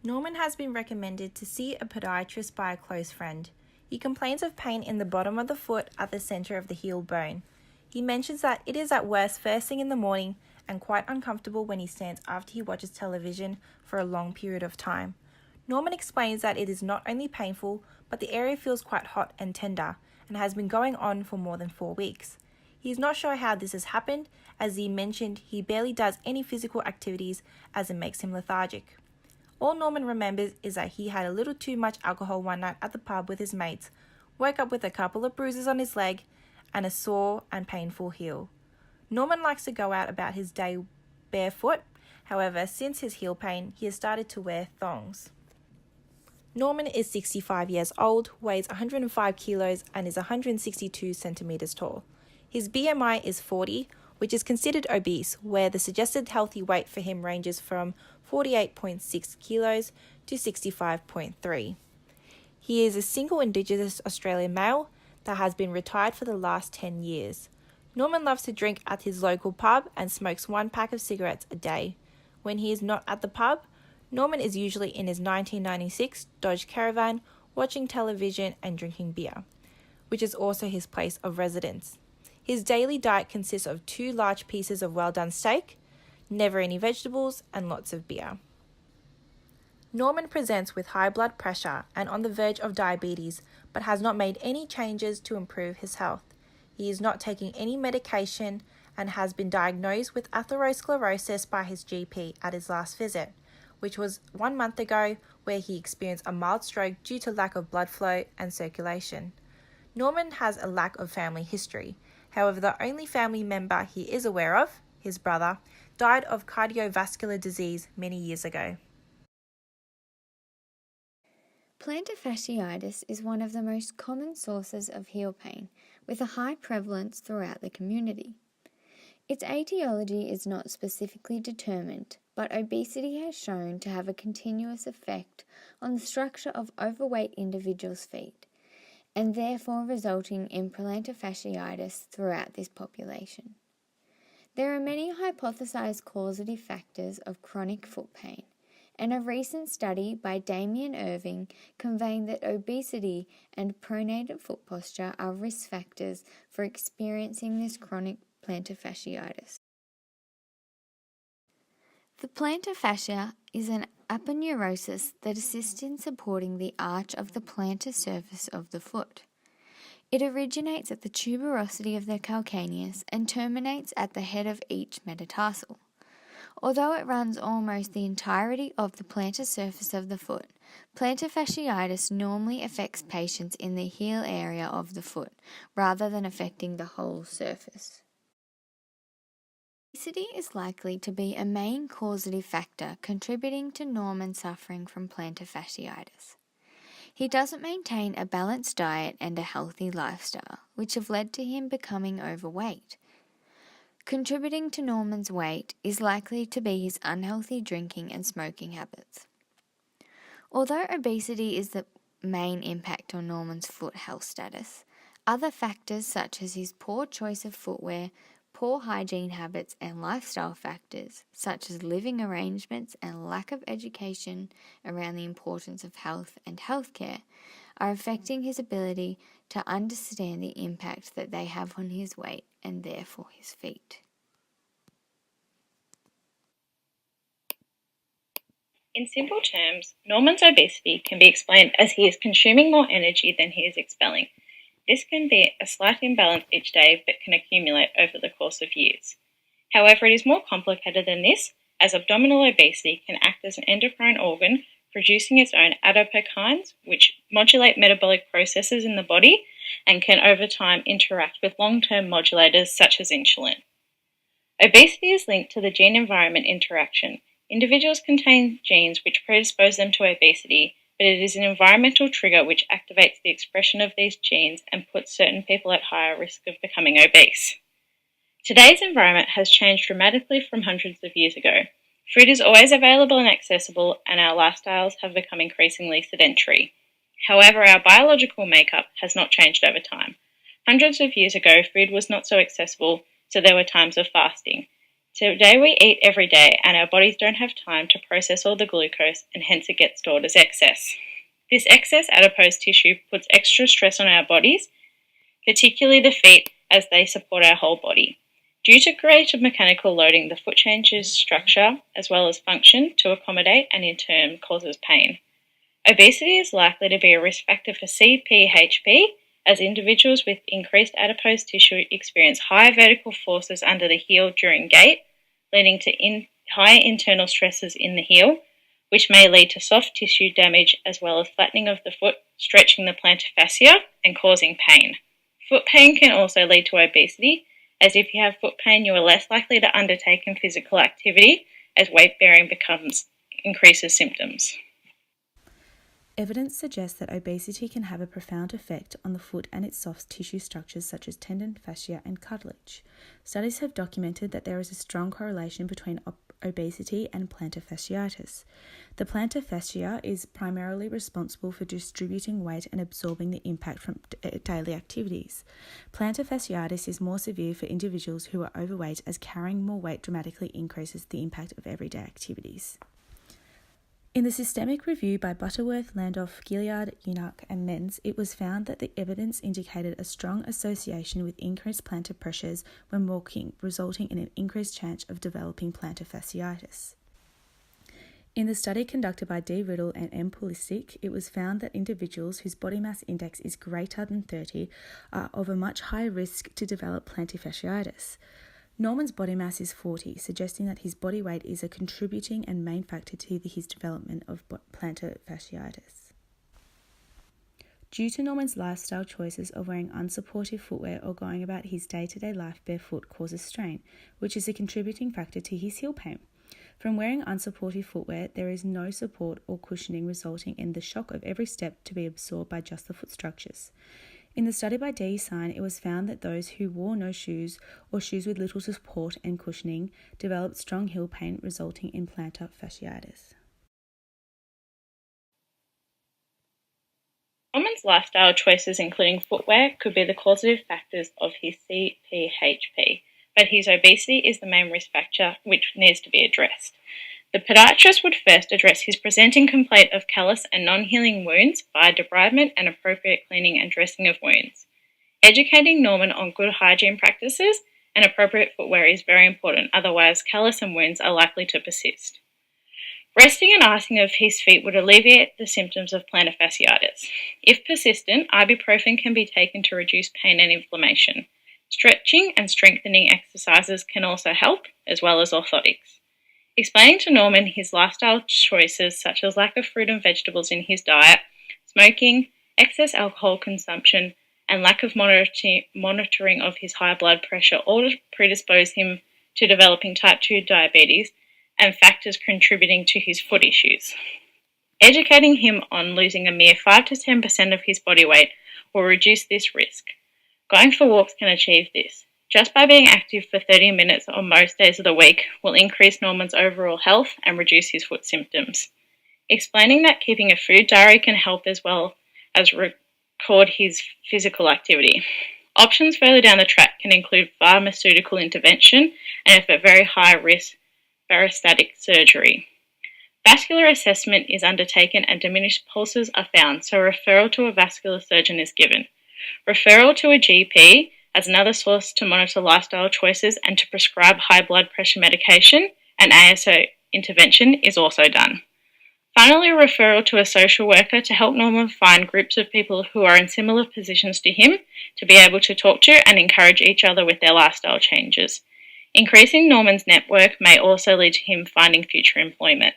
Norman has been recommended to see a podiatrist by a close friend. He complains of pain in the bottom of the foot at the centre of the heel bone. He mentions that it is at worst first thing in the morning and quite uncomfortable when he stands after he watches television for a long period of time. Norman explains that it is not only painful, but the area feels quite hot and tender and has been going on for more than 4 weeks. He is not sure how this has happened, as he mentioned he barely does any physical activities as it makes him lethargic. All Norman remembers is that he had a little too much alcohol one night at the pub with his mates, woke up with a couple of bruises on his leg, and a sore and painful heel. Norman likes to go out about his day barefoot. However, since his heel pain, he has started to wear thongs. Norman is 65 years old, weighs 105 kilos, and is 162 centimeters tall. His BMI is 40, which is considered obese, where the suggested healthy weight for him ranges from 48.6 kilos to 65.3. He is a single Indigenous Australian male that has been retired for the last 10 years. Norman loves to drink at his local pub and smokes 1 pack of cigarettes a day. When he is not at the pub, Norman is usually in his 1996 Dodge Caravan watching television and drinking beer, which is also his place of residence. His daily diet consists of 2 large pieces of well-done steak, never any vegetables, and lots of beer. Norman presents with high blood pressure and on the verge of diabetes, but has not made any changes to improve his health. He is not taking any medication and has been diagnosed with atherosclerosis by his GP at his last visit, which was 1 month ago, where he experienced a mild stroke due to lack of blood flow and circulation. Norman has a lack of family history. However, the only family member he is aware of, his brother, died of cardiovascular disease many years ago. Plantar fasciitis is one of the most common sources of heel pain, with a high prevalence throughout the community. Its etiology is not specifically determined, but obesity has shown to have a continuous effect on the structure of overweight individuals' feet, and therefore resulting in plantar fasciitis throughout this population. There are many hypothesized causative factors of chronic foot pain, and a recent study by Damien Irving conveyed that obesity and pronated foot posture are risk factors for experiencing this chronic plantar fasciitis. The plantar fascia is an aponeurosis that assists in supporting the arch of the plantar surface of the foot. It originates at the tuberosity of the calcaneus and terminates at the head of each metatarsal. Although it runs almost the entirety of the plantar surface of the foot, plantar fasciitis normally affects patients in the heel area of the foot rather than affecting the whole surface. Obesity is likely to be a main causative factor contributing to Norman suffering from plantar fasciitis. He doesn't maintain a balanced diet and a healthy lifestyle, which have led to him becoming overweight. Contributing to Norman's weight is likely to be his unhealthy drinking and smoking habits. Although obesity is the main impact on Norman's foot health status, other factors such as his poor choice of footwear, poor hygiene habits, and lifestyle factors such as living arrangements and lack of education around the importance of health and healthcare are affecting his ability to understand the impact that they have on his weight and therefore his feet. In simple terms, Norman's obesity can be explained as he is consuming more energy than he is expelling. This can be a slight imbalance each day but can accumulate over the course of years. However, it is more complicated than this, as abdominal obesity can act as an endocrine organ, producing its own adipokines, which modulate metabolic processes in the body and can over time interact with long-term modulators such as insulin. Obesity is linked to the gene-environment interaction. Individuals contain genes which predispose them to obesity, but it is an environmental trigger which activates the expression of these genes and puts certain people at higher risk of becoming obese. Today's environment has changed dramatically from hundreds of years ago. Food is always available and accessible, and our lifestyles have become increasingly sedentary. However, our biological makeup has not changed over time. Hundreds of years ago, food was not so accessible, so there were times of fasting. Today we eat every day and our bodies don't have time to process all the glucose and hence it gets stored as excess. This excess adipose tissue puts extra stress on our bodies, particularly the feet as they support our whole body. Due to greater mechanical loading, the foot changes structure as well as function to accommodate and in turn causes pain. Obesity is likely to be a risk factor for CPHP as individuals with increased adipose tissue experience high vertical forces under the heel during gait, leading to high internal stresses in the heel, which may lead to soft tissue damage as well as flattening of the foot, stretching the plantar fascia and causing pain. Foot pain can also lead to obesity, as if you have foot pain, you are less likely to undertake physical activity as weight bearing increases symptoms. Evidence suggests that obesity can have a profound effect on the foot and its soft tissue structures such as tendon, fascia, and cartilage. Studies have documented that there is a strong correlation between obesity and plantar fasciitis. The plantar fascia is primarily responsible for distributing weight and absorbing the impact from daily activities. Plantar fasciitis is more severe for individuals who are overweight, as carrying more weight dramatically increases the impact of everyday activities. In the systemic review by Butterworth, Landolf, Gilyard, Unak, and Menz, it was found that the evidence indicated a strong association with increased plantar pressures when walking, resulting in an increased chance of developing plantar fasciitis. In the study conducted by D. Riddle and M. Pulisic, it was found that individuals whose body mass index is greater than 30 are of a much higher risk to develop plantar fasciitis. Norman's body mass is 40, suggesting that his body weight is a contributing and main factor to his development of plantar fasciitis. Due to Norman's lifestyle choices of wearing unsupportive footwear or going about his day-to-day life barefoot causes strain, which is a contributing factor to his heel pain. From wearing unsupportive footwear, there is no support or cushioning, resulting in the shock of every step to be absorbed by just the foot structures. In the study by D. Sign, it was found that those who wore no shoes or shoes with little support and cushioning developed strong heel pain, resulting in plantar fasciitis. Norman's lifestyle choices, including footwear, could be the causative factors of his CPHP, but his obesity is the main risk factor which needs to be addressed. The podiatrist would first address his presenting complaint of callous and non-healing wounds via debridement and appropriate cleaning and dressing of wounds. Educating Norman on good hygiene practices and appropriate footwear is very important, otherwise callus and wounds are likely to persist. Resting and icing of his feet would alleviate the symptoms of plantar fasciitis. If persistent, ibuprofen can be taken to reduce pain and inflammation. Stretching and strengthening exercises can also help, as well as orthotics. Explaining to Norman his lifestyle choices, such as lack of fruit and vegetables in his diet, smoking, excess alcohol consumption, and lack of monitoring of his high blood pressure, all predispose him to developing type 2 diabetes and factors contributing to his foot issues. Educating him on losing a mere 5 to 10% of his body weight will reduce this risk. Going for walks can achieve this. Just by being active for 30 minutes on most days of the week will increase Norman's overall health and reduce his foot symptoms. Explaining that keeping a food diary can help as well as record his physical activity. Options further down the track can include pharmaceutical intervention and, if at very high risk, bariatric surgery. Vascular assessment is undertaken and diminished pulses are found, so referral to a vascular surgeon is given. Referral to a GP as another source to monitor lifestyle choices and to prescribe high blood pressure medication and ASO intervention is also done. Finally, referral to a social worker to help Norman find groups of people who are in similar positions to him to be able to talk to and encourage each other with their lifestyle changes. Increasing Norman's network may also lead to him finding future employment.